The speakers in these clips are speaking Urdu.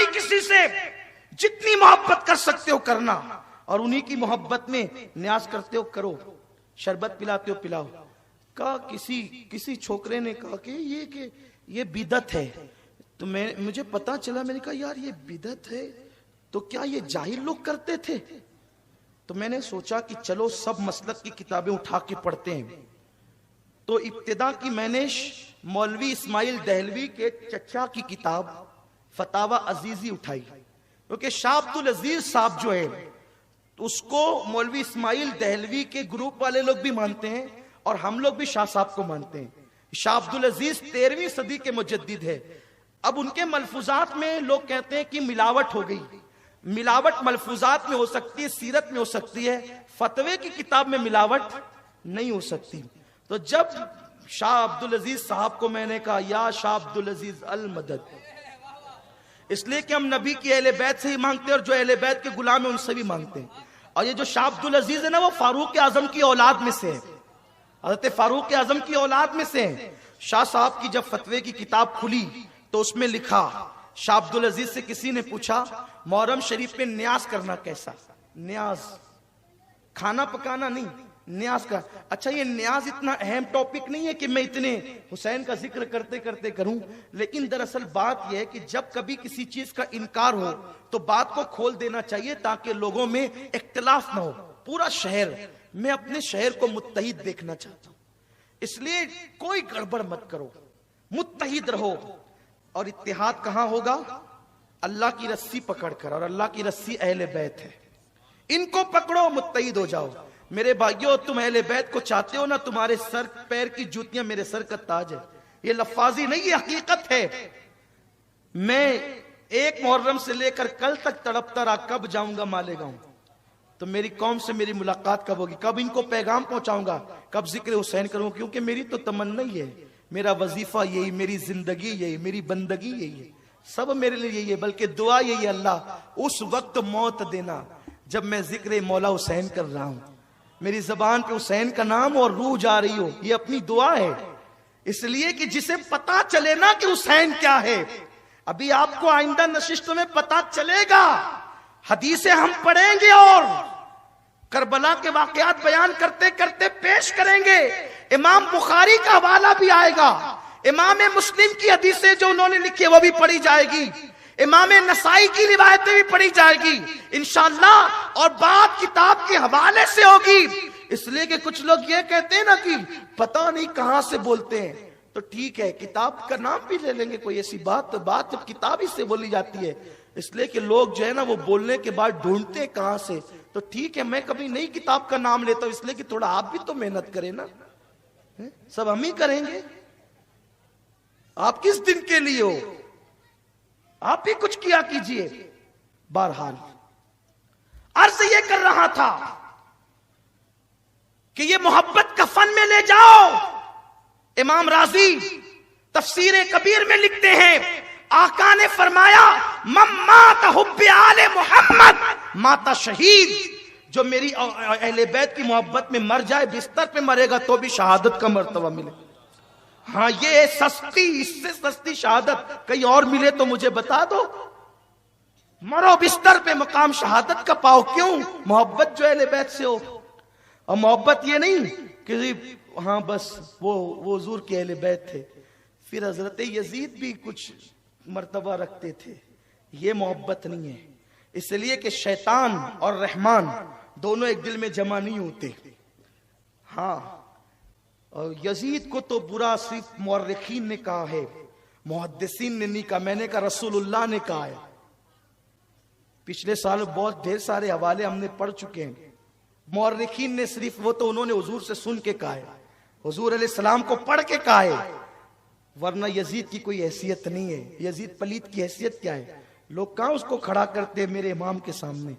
نہیں کسی سے، جتنی محبت کر سکتے ہو کرنا، اور انہی کی محبت میں نیاز کرتے ہو کرو، شربت پلاتے ہو پلاؤ۔ کہا کسی چھوکرے نے کہا کہ یہ بدعت ہے، تو مجھے پتا چلا، میں نے کہا یار یہ بدعت ہے تو کیا یہ جاہل لوگ کرتے تھے؟ تو میں نے سوچا کہ چلو سب مسلک کی کتابیں اٹھا کے پڑھتے ہیں۔ تو ابتدا کی میں نے مولوی اسماعیل دہلوی کے چچا کی کتاب فتاوی عزیزی اٹھائی، کیونکہ شاہ عبدالعزیز صاحب جو ہے اس کو مولوی اسماعیل دہلوی کے گروپ والے لوگ بھی مانتے ہیں اور ہم لوگ بھی شاہ صاحب کو مانتے ہیں۔ شاہ عبدالعزیز 13ویں صدی کے مجدد ہے۔ اب ان کے ملفوظات میں لوگ کہتے ہیں کہ ملاوٹ ہو گئی، ملاوٹ ملفوظات میں ہو سکتی ہے، سیرت میں ہو سکتی ہے، فتوے کی کتاب میں ملاوٹ نہیں ہو سکتی۔ تو جب شاہ عبدالعزیز صاحب کو میں نے کہا یا شاہ عبدالعزیز المدد، اس لیے کہ ہم نبی کی اہل بیت سے ہی مانگتے ہیں اور جو اہل بیت کے غلام ہیں ان سے بھی مانگتے ہیں، اور یہ جو شاہ عبدالعزیز ہے نا وہ فاروق اعظم کی اولاد میں سے ہے، حضرت فاروق اعظم کی اولاد میں سے ہیں۔ شاہ صاحب کی جب فتوے کی کتاب کھلی تو اس میں لکھا، شاہ عبدالعزیز سے کسی نے پوچھا محرم شریف میں نیاز کرنا کیسا؟ نیاز کھانا پکانا نہیں، نیاز کا۔ اچھا یہ نیاز اتنا اہم ٹاپک نہیں ہے کہ میں اتنے حسین کا ذکر کرتے کرتے کروں، لیکن دراصل بات یہ ہے کہ جب کبھی کسی چیز کا انکار ہو تو بات کو کھول دینا چاہیے تاکہ لوگوں میں اختلاف نہ ہو۔ پورا شہر، میں اپنے شہر کو متحد دیکھنا چاہتا ہوں، اس لیے کوئی گڑبڑ مت کرو، متحد رہو۔ اور اتحاد کہاں ہوگا؟ اللہ کی رسی پکڑ کر، اور اللہ کی رسی اہل بیت ہے، ان کو پکڑو، متحد ہو جاؤ۔ میرے بھائیو تم اہل بیت کو چاہتے ہو نا، تمہارے سر پیر کی جوتیاں میرے سر کا تاج ہے، یہ لفاظی نہیں، یہ حقیقت ہے۔ میں 1 محرم سے لے کر کل تک تڑپتا رہا کب جاؤں گا مالیگاؤں، تو میری قوم سے میری ملاقات کب ہوگی، کب ان کو پیغام پہنچاؤں گا، کب ذکر حسین کروں، کیونکہ میری تو تمنا ہی ہے، میرا وظیفہ یہی، میری زندگی یہی، میری بندگی یہی ہے، سب میرے لیے یہی ہے، بلکہ دعا یہی ہے اللہ اس وقت موت دینا جب میں ذکر مولا حسین کر رہا ہوں، میری زبان پہ حسین کا نام اور روح جا رہی ہو، یہ اپنی دعا ہے۔ اس لیے کہ جسے پتا چلے نا کہ حسین کیا ہے، ابھی آپ کو آئندہ نشستوں میں پتا چلے گا، حدیثیں ہم پڑھیں گے اور کربلا کے واقعات بیان کرتے کرتے پیش کریں گے، امام بخاری کا حوالہ بھی آئے گا، امام مسلم کی حدیثیں جو انہوں نے لکھی وہ بھی پڑھی جائے گی، امام نسائی کی روایتیں بھی پڑھی جائے گی انشاءاللہ، اور بات کتاب کے حوالے سے ہوگی۔ اس لیے کہ کچھ لوگ یہ کہتے ہیں نا کہ پتہ نہیں کہاں سے بولتے ہیں، تو ٹھیک ہے کتاب کا نام بھی لے لیں گے، کوئی ایسی بات جب کتاب ہی سے بولی جاتی ہے، اس لیے کہ لوگ جو ہے نا وہ بولنے کے بعد ڈھونڈتے ہیں کہاں سے، تو ٹھیک ہے میں کبھی نئی کتاب کا نام لیتا ہوں، اس لیے کہ تھوڑا آپ بھی تو محنت کریں نا، سب ہم ہی کریں گے، آپ کس دن کے لیے ہو، آپ بھی کچھ کیا کیجئے۔ بہرحال عرض یہ کر رہا تھا کہ یہ محبت کا فن میں لے جاؤ۔ امام راضی تفسیر کبیر میں لکھتے ہیں آقا نے فرمایا من مات حب آل محمد ماتا شہید، جو میری اہل بیت کی محبت میں مر جائے بستر پہ مرے گا تو بھی شہادت کا مرتبہ ملے۔ ہاں یہ سستی، اس سے سستی شہادت کہیں اور ملے تو مجھے بتا دو، مرو بستر پہ مقام شہادت کا پاؤ، کیوں؟ محبت جو اہل بیت سے ہو۔ اور محبت یہ نہیں کہ ہاں بس وہ حضور کے اہل بیت تھے، پھر حضرت یزید بھی کچھ مرتبہ رکھتے تھے، یہ محبت نہیں ہے۔ اس لیے کہ شیطان اور رحمان دونوں ایک دل میں جمع نہیں ہوتے۔ ہاں اور یزید کو تو برا صرف مورخین نے کہا ہے، محدثین نے نہیں کہا، میں نے کہا رسول اللہ نے کہا ہے۔ پچھلے سال بہت ڈھیر سارے حوالے ہم نے پڑھ چکے ہیں، مورخین نے صرف وہ تو انہوں نے حضور سے سن کے کہا ہے، حضور علیہ السلام کو پڑھ کے کہا ہے، ورنہ یزید کی کوئی حیثیت نہیں ہے۔ یزید پلید کی حیثیت کیا ہے؟ لوگ کہاں اس کو کھڑا کرتے ہیں میرے امام کے سامنے؟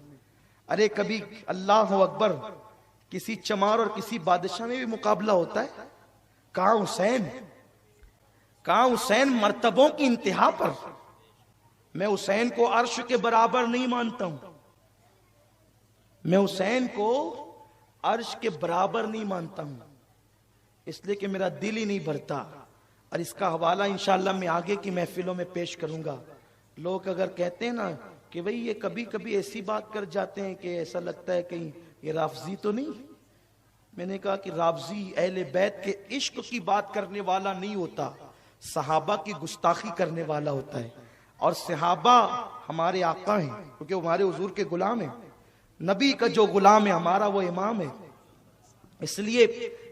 ارے کبھی اللہ اکبر کسی چمار اور کسی بادشاہ میں بھی مقابلہ ہوتا ہے؟ کہاں حسین، کہاں حسین مرتبوں کی انتہا پر۔ میں حسین کو عرش کے برابر نہیں مانتا ہوں، میں حسین کو عرش کے برابر نہیں مانتا ہوں، اس لیے کہ میرا دل ہی نہیں بھرتا، اور اس کا حوالہ انشاءاللہ میں آگے کی محفلوں میں پیش کروں گا۔ لوگ اگر کہتے ہیں نا کہ بھئی یہ کبھی کبھی ایسی بات کر جاتے ہیں کہ ایسا لگتا ہے کہیں یہ رافضی تو نہیں، میں نے کہا کہ رافضی اہل بیت کے عشق کی بات کرنے والا نہیں ہوتا، صحابہ کی گستاخی کرنے والا ہوتا ہے، اور صحابہ ہمارے آقا ہیں کیونکہ ہمارے حضور کے غلام ہیں، نبی کا جو غلام ہے ہمارا وہ امام ہے۔ اس لیے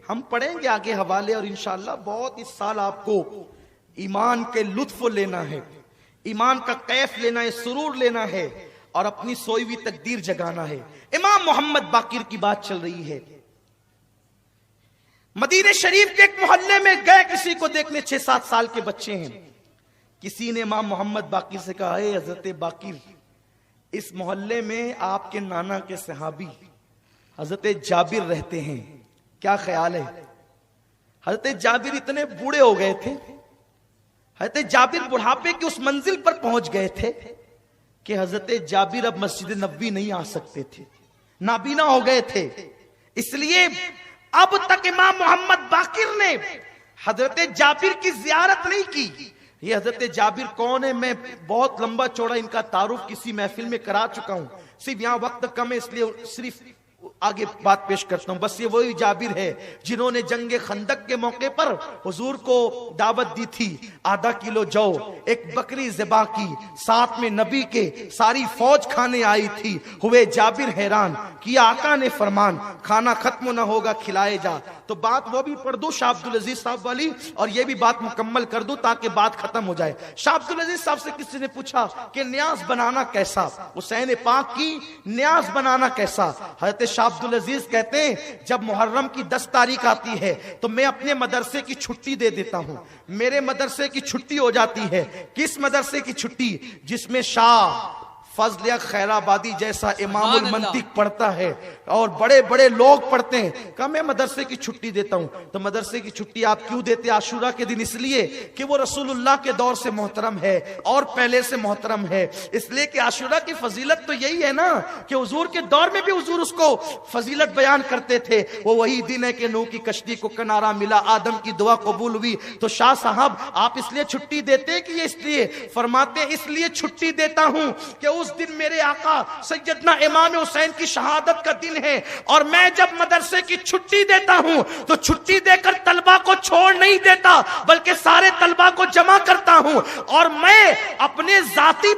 ہم پڑھیں گے آگے حوالے، اور انشاءاللہ بہت اس سال آپ کو ایمان کے لطف لینا ہے، ایمان کا کیف لینا ہے، سرور لینا ہے، اور اپنی سوئی ہوئی تقدیر جگانا ہے۔ امام محمد باقر کی بات چل رہی ہے، مدینہ شریف کے ایک محلے میں گئے کسی کو دیکھنے، 6-7 سال کے بچے ہیں، کسی نے امام محمد باقر سے کہا، اے حضرت باقر، اس محلے میں آپ کے نانا کے صحابی حضرت جابر رہتے ہیں، کیا خیال ہے؟ حضرت جابر اتنے بوڑھے ہو گئے تھے، حضرت جابر بڑھاپے کی اس منزل پر پہنچ گئے تھے کہ حضرت جابر اب مسجد نبوی نہیں آ سکتے تھے، نابینا ہو گئے تھے۔ اس لیے اب تک امام محمد باقر نے حضرت جابر کی زیارت نہیں کی۔ یہ حضرت جابر کون ہے میں بہت لمبا چوڑا ان کا تعارف کسی محفل میں کرا چکا ہوں، صرف یہاں وقت کم ہے اس لیے صرف آگے بات پیش کرتا ہوں۔ بس یہ وہی جابر ہے جنہوں نے جنگ خندق کے موقع پر حضور کو دعوت دی تھی، آدھا کلو جو، ایک بکری ذبح کی، ساتھ میں نبی کے ساری فوج کھانے آئی تھی، ہوئے جابر حیران، کیا آقا نے فرمان، کھانا ختم نہ ہوگا کھلائے جا۔ تو بات وہ بھی پڑھ دوں شاہ عبدالعزیز صاحب والی، اور یہ بھی بات مکمل کر دوں تاکہ بات ختم ہو جائے۔ شاہ عبدالعزیز صاحب سے کسی نے پوچھا کہ نیاز بنانا کیسا، حسین پاک کی نیاز بنانا کیسا؟ حضرت شاہ عبدالعزیز کہتے ہیں جب محرم کی 10 تاریخ آتی ہے تو میں اپنے مدرسے کی چھٹی دے دیتا ہوں، میرے مدرسے کی چھٹی ہو جاتی ہے۔ کس مدرسے کی چھٹی؟ جس میں شاہ فضل خیر آبادی جیسا امام المنطق پڑھتا ہے اور بڑے بڑے لوگ پڑھتے ہیں، کہ میں مدرسے کی چھٹی دیتا ہوں۔ تو مدرسے کی چھٹی آپ کیوں دیتے عاشورہ کے دن؟ اس لیے کہ وہ رسول اللہ کے دور سے محترم ہے اور پہلے سے محترم ہے، اس لیے کہ عاشورہ کی فضیلت تو یہی ہے نا کہ حضور کے دور میں بھی حضور اس کو فضیلت بیان کرتے تھے۔ وہ وہی دن ہے کہ نوح کی کشتی کو کنارہ ملا، آدم کی دعا قبول ہوئی۔ تو شاہ صاحب آپ اس لیے چھٹی دیتے ہیں کہ یہ اس لیے فرماتے ہیں اس لیے چھٹی دیتا ہوں کہ اس دن میرے آقا سیدنا امام حسین کی شہادت کا دن ہے، اور میں جب مدرسے کی چھٹی دیتا ہوں تو چھٹی دے کر طلبہ کو چھوڑ نہیں دیتا بلکہ سارے طلبہ کو جمع کرتا ہوں، اور میں اپنے ذاتی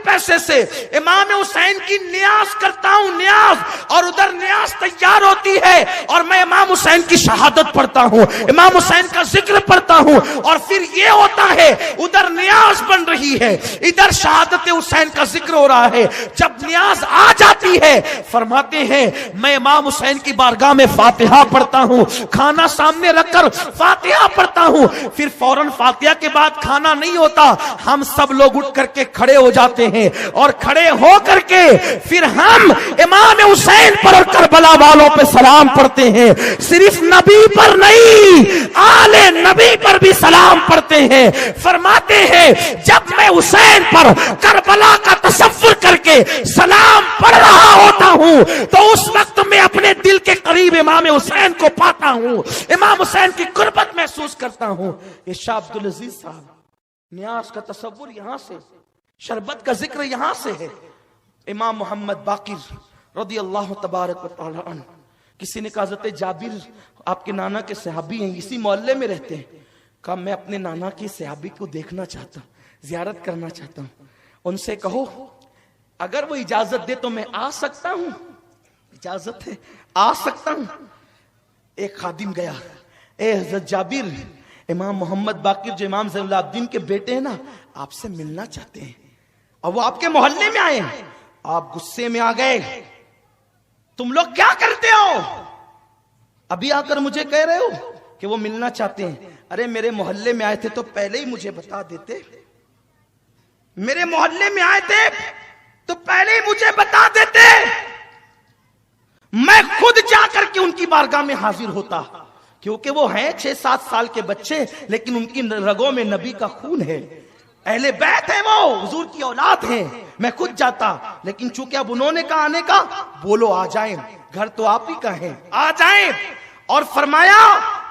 پیسے سے امام حسین کی نیاز کرتا ہوں، نیاز، اور ادھر نیاز تیار ہوتی ہے اور میں امام حسین کی شہادت پڑھتا ہوں، امام حسین کا ذکر پڑھتا ہوں، اور پھر یہ ہوتا ہے ادھر نیاز بن رہی ہے، ادھر شہادت حسین کا ذکر ہو رہا ہے۔ جب نیاز آ جاتی ہے فرماتے ہیں میں امام حسین کی بارگاہ میں فاتحہ پڑھتا ہوں، کھانا سامنے رکھ کر فاتحہ پڑھتا ہوں، پھر فوراً فاتحہ کے بعد کھانا نہیں ہوتا، ہم سب لوگ اٹھ کر کے کھڑے ہو جاتے ہیں، اور کھڑے ہو کر کے پھر ہم امام حسین پر اور کربلا والوں پہ سلام پڑھتے ہیں، صرف نبی پر نہیں آل نبی پر بھی سلام پڑھتے ہیں۔ فرماتے ہیں جب میں حسین پر کربلا کا تصور کر کے سلام پڑھ رہا ہوتا ہوں تو اس وقت میں اپنے دل کے قریب امام حسین کو پاتا ہوں، امام حسین کی قربت محسوس کرتا ہوں۔ یہ شاہ عبدالعزیز صاحب، نیاز کا تصور یہاں سے، شربت کا ذکر یہاں سے ہے۔ امام محمد باقر رضی اللہ تبارک و تعالی عنہ، کسی نے کہا حضرت جابر آپ کے نانا کے صحابی ہیں، اسی محلے میں رہتے ہیں، کہا میں اپنے نانا کی صحابی کو دیکھنا چاہتا ہوں، زیارت کرنا چاہتا ہوں، ان سے کہو اگر وہ اجازت دے تو میں آ سکتا ہوں؟ اجازت ہے، آ سکتا ہوں۔ ایک خادم گیا، اے حضرت جابر، امام محمد باقر جو امام زین العابدین کے بیٹے ہیں نا آپ سے ملنا چاہتے ہیں، اور وہ آپ کے محلے میں آئے ہیں۔ آپ غصے میں آ گئے، تم لوگ کیا کرتے ہو؟ ابھی آ کر مجھے کہہ رہے ہو کہ وہ ملنا چاہتے ہیں؟ ارے میرے محلے میں آئے تھے تو پہلے ہی مجھے بتا دیتے، میرے محلے میں آئے تھے تو پہلے ہی مجھے بتا دیتے، میں خود جا کر کے ان کی بارگاہ میں حاضر ہوتا، کیونکہ وہ ہیں 6-7 سال کے بچے لیکن ان کی رگوں میں نبی کا خون ہے، اہل بیت ہے، وہ حضور کی اولاد ہیں، میں خود جاتا، لیکن چونکہ اب انہوں نے کہا آنے کا، بولو آ جائیں، گھر تو آپ ہی کا ہے، آ جائیں۔ اور فرمایا